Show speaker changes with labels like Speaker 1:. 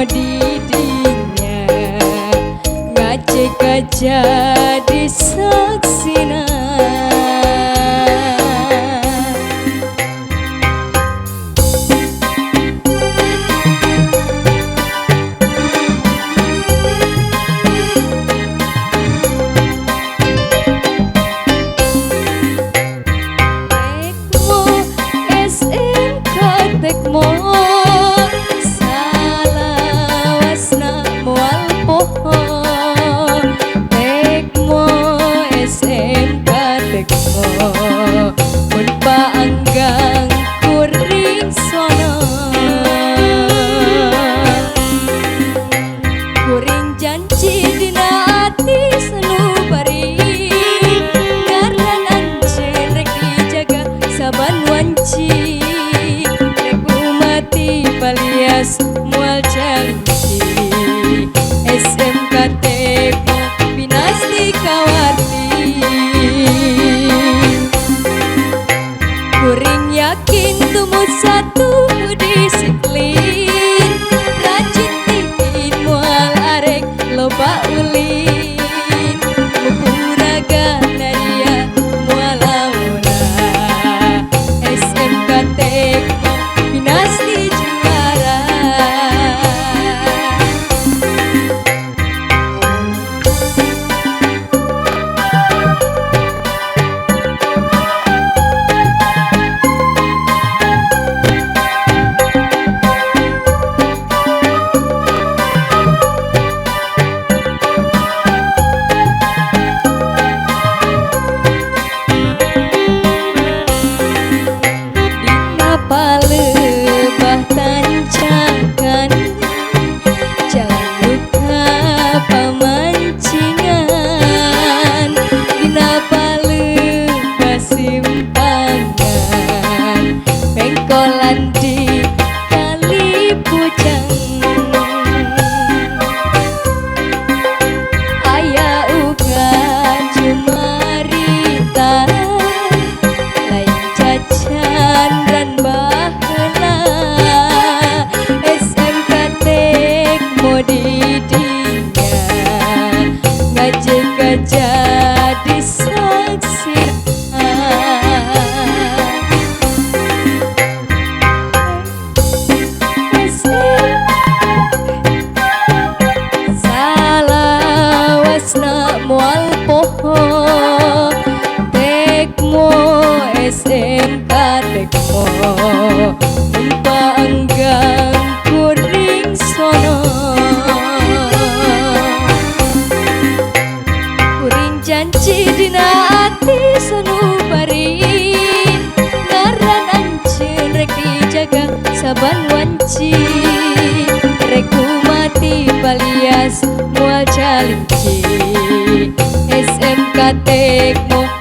Speaker 1: didinya ngajak jadi saksina. Tekmo salawasna moal poho tekmo SMK tekmo mun paanggang kuring sono kuring janji dina ati sanubari ngaran ancen rek dijaga saban wanci alias mual jaliki SMK Tekmo Pinasti Kawarti kuring yakin tumut satu disiplin rajin titin mual arek loba ulin mukuraga nadia mual aura SMK Tekmo Pinasti di kali pujang aya uga jumarita lain jajan ran baheula SMK Tekmo didinya ngajak jadi saksi. Mual poho Tekmo SMK Tekmo paanggang kuring sono kuring janji dina ati sanubari ngaran ancen rek dijaga saban wanci rek mati balias mual jaliki SMK Tekmo